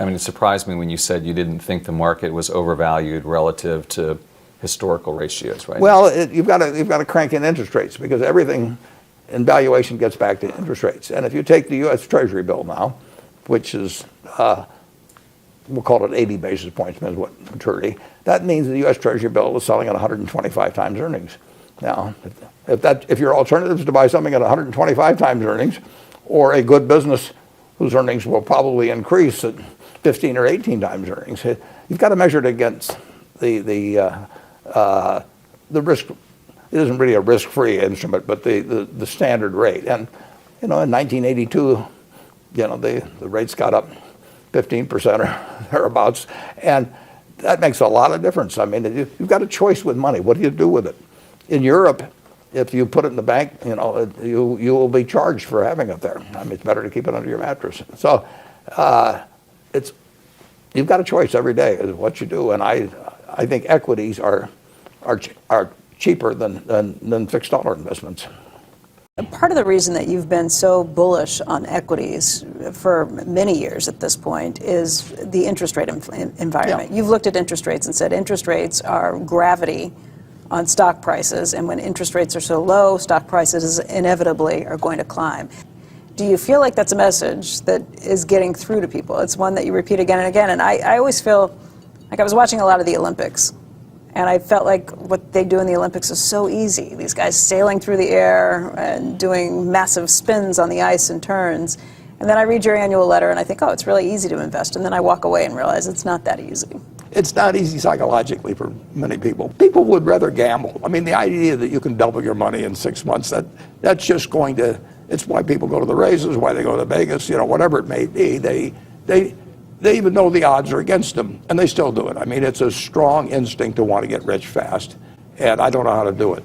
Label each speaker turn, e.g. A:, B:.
A: I mean, it surprised me when you said you didn't think the market was overvalued relative to historical ratios, right?
B: Well, you've got to crank in interest rates because everything in valuation gets back to interest rates. And if you take the U.S. Treasury bill now, which is, we'll call it 80 basis points, depends what maturity, that means the U.S. Treasury bill is selling at 125 times earnings. Now, if your alternative is to buy something at 125 times earnings, or a good business whose earnings will probably increase at 15 or 18 times earnings, you've got to measure it against the risk. It isn't really a risk-free instrument, but the standard rate. And in 1982, the rates got up 15% or thereabouts, and that makes a lot of difference. I mean, you've got a choice with money. What do you do with it? In Europe, if you put it in the bank, you will be charged for having it there. I mean, it's better to keep it under your mattress. So, you've got a choice every day is what you do, and I think equities are cheaper than fixed dollar investments.
C: Part of the reason that you've been so bullish on equities for many years at this point is the interest rate environment.
B: Yeah.
C: You've looked at interest rates and said interest rates are gravity on stock prices, and when interest rates are so low, stock prices inevitably are going to climb. Do you feel like that's a message that is getting through to people? It's one that you repeat again and again, and I always feel like I was watching a lot of the Olympics, and I felt like what they do in the Olympics is so easy. These guys sailing through the air and doing massive spins on the ice and turns. And then I read your annual letter and I think, oh, it's really easy to invest. And then I walk away and realize it's not that easy.
B: It's not easy psychologically for many people. People would rather gamble. I mean, the idea that you can double your money in 6 months, that's just going to, it's why people go to the races, why they go to Vegas, whatever it may be. They even know the odds are against them, and they still do it. I mean, it's a strong instinct to want to get rich fast, and I don't know how to do it.